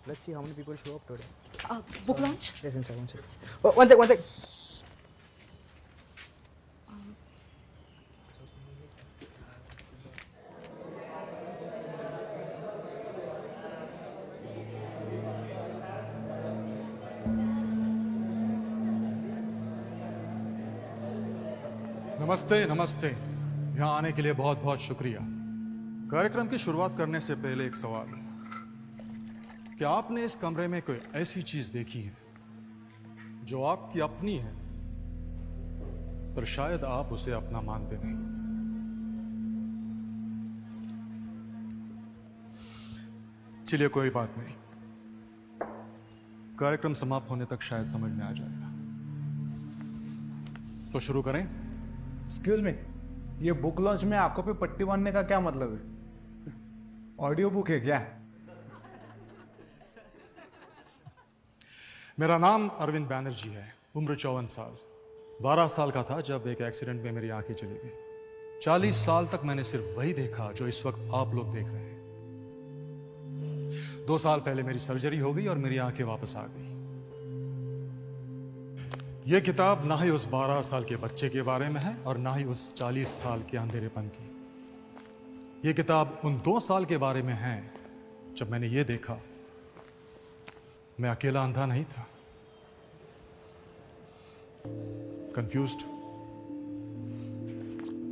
Let's see how many people show up today. Book launch? Yes, inside, one sec. Oh, one sec, one sec. नमस्ते नमस्ते। यहाँ आने के लिए बहुत बहुत शुक्रिया। कार्यक्रम की शुरुआत करने से पहले एक सवाल, क्या आपने इस कमरे में कोई ऐसी चीज देखी है जो आपकी अपनी है पर शायद आप उसे अपना मानते नहीं? चलिए कोई बात नहीं, कार्यक्रम समाप्त होने तक शायद समझ में आ जाएगा। तो शुरू करें। एक्सक्यूज मी, ये बुक लॉन्च में आंखों पे पट्टी बांधने का क्या मतलब है? ऑडियो बुक है क्या? मेरा नाम अरविंद बैनर्जी है, उम्र 54 साल। 12 साल का था जब एक एक्सीडेंट में मेरी आंखें चली गई। 40 साल तक मैंने सिर्फ वही देखा जो इस वक्त आप लोग देख रहे हैं। 2 साल पहले मेरी सर्जरी हो गई और मेरी आंखें वापस आ गई। यह किताब ना ही उस 12 साल के बच्चे के बारे में है और ना ही उस 40 साल के अंधेरेपन की। यह किताब उन 2 साल के बारे में है जब मैंने ये देखा मैं अकेला अंधा नहीं था। कंफ्यूज्ड,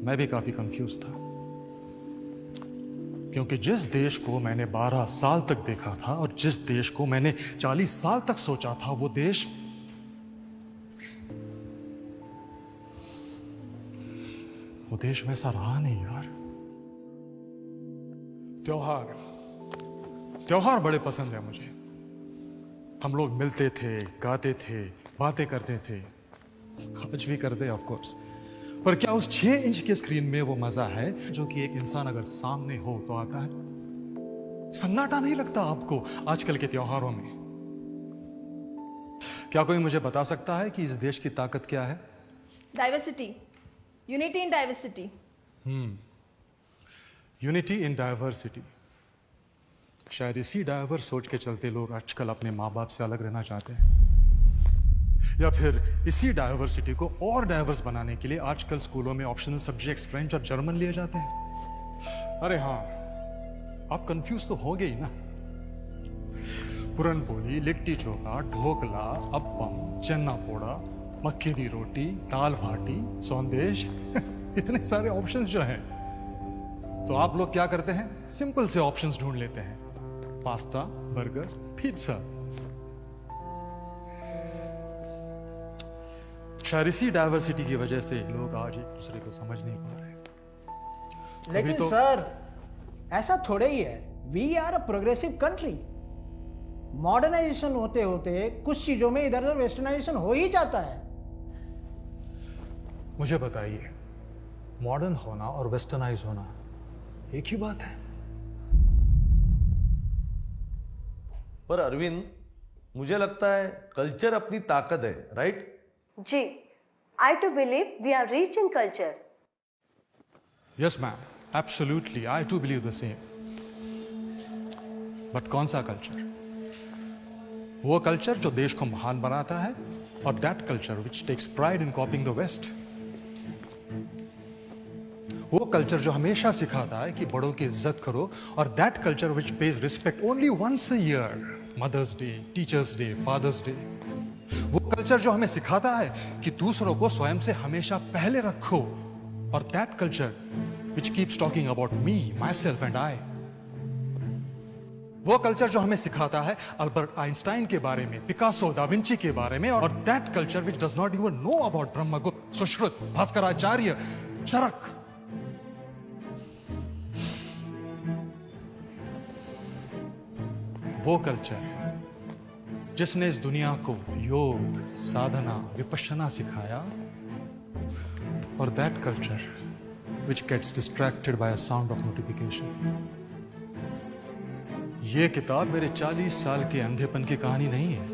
मैं भी काफी कंफ्यूज था, क्योंकि जिस देश को मैंने 12 साल तक देखा था और जिस देश को मैंने 40 साल तक सोचा था, वो देश वैसा रहा नहीं यार। त्योहार बड़े पसंद है मुझे। हम लोग मिलते थे, गाते थे, बातें करते थे, आज भी करते ऑफ कोर्स। पर क्या उस 6 इंच के स्क्रीन में वो मजा है जो कि एक इंसान अगर सामने हो तो आता है? सन्नाटा नहीं लगता आपको आजकल के त्योहारों में? क्या कोई मुझे बता सकता है कि इस देश की ताकत क्या है? Diversity. Unity in diversity. Unity in diversity. शायद इसी डाइवर्स सोच के चलते लोग आजकल अपने माँ बाप से अलग रहना चाहते हैं, या फिर इसी डाइवर्सिटी को और डाइवर्स बनाने के लिए आजकल स्कूलों में ऑप्शनल सब्जेक्ट्स फ्रेंच और जर्मन लिए जाते हैं। अरे हाँ, आप कंफ्यूज तो हो गई ना। पुरन पोली, लिट्टी चोखा, ढोकला, अप्पम, चन्ना पोड़ा, मक्के की रोटी, दाल भाटी, सौंदेश इतने सारे ऑप्शंस जो हैं, तो आप लोग क्या करते हैं? सिंपल से ऑप्शंस ढूंढ लेते हैं, पास्ता, बर्गर, पिज्जा। शायद इसी डाइवर्सिटी की वजह से लोग आज एक दूसरे को समझ नहीं पा रहे। लेकिन तो सर, ऐसा थोड़े ही है। We are a progressive country. Modernisation होते होते कुछ चीजों में इधर उधर वेस्टर्नाइजेशन हो ही जाता है। मुझे बताइए, मॉडर्न होना और वेस्टर्नाइज होना एक ही बात है? पर अरविंद, मुझे लगता है कल्चर अपनी ताकत है, राइट? जी, I too believe we are rich in culture. Yes ma'am, absolutely, I too believe the same. But कौन सा कल्चर? वो कल्चर जो देश को महान बनाता है, और that culture which takes pride in copying the west. वो कल्चर जो हमेशा सिखाता है कि बड़ों की इज्जत करो, और that culture which pays respect only once a year, mother's day, teachers' day, father's day. वो कल्चर जो हमें सिखाता है कि दूसरों को स्वयं से हमेशा पहले रखो, और that culture which keeps talking about me, my self and I. वो कल्चर जो हमें सिखाता है अल्बर्ट आइंस्टाइन के बारे में, पिकासो, दा विंची के बारे में, और that culture which does not even know about Brahmagupta, Sushruta, Bhaskaracharya, Charaka. वो कल्चर जिसने इस दुनिया को योग, साधना, विपश्यना सिखाया, और that culture which gets distracted by a sound of notification. ये किताब मेरे 40 साल के अंधेपन की कहानी नहीं है,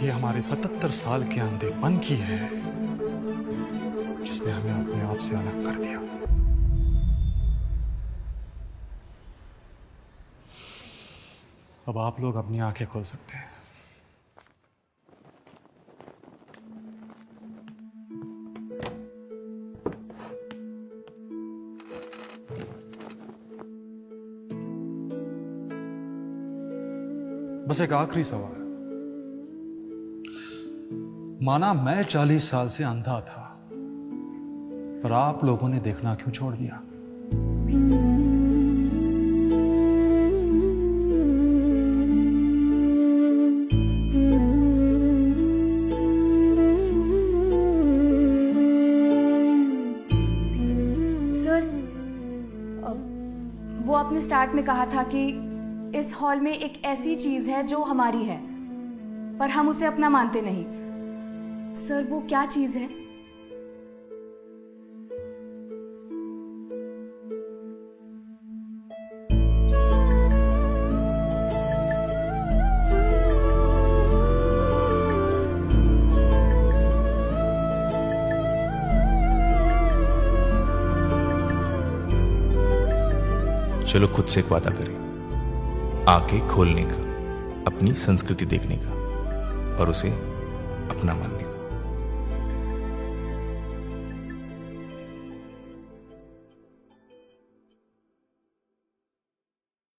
ये हमारे 77 साल के अंधेपन की है, जिसने हमें अपने आप से अलग कर दिया। अब आप लोग अपनी आंखें खोल सकते हैं। बस एक आखिरी सवाल। माना मैं 40 साल से अंधा था, पर आप लोगों ने देखना क्यों छोड़ दिया? सर, वो आपने स्टार्ट में कहा था कि इस हॉल में एक ऐसी चीज है जो हमारी है, पर हम उसे अपना मानते नहीं। सर, वो क्या चीज है? चलो खुद से एक वादा करें, आंखें खोलने का, अपनी संस्कृति देखने का और उसे अपना मानने का।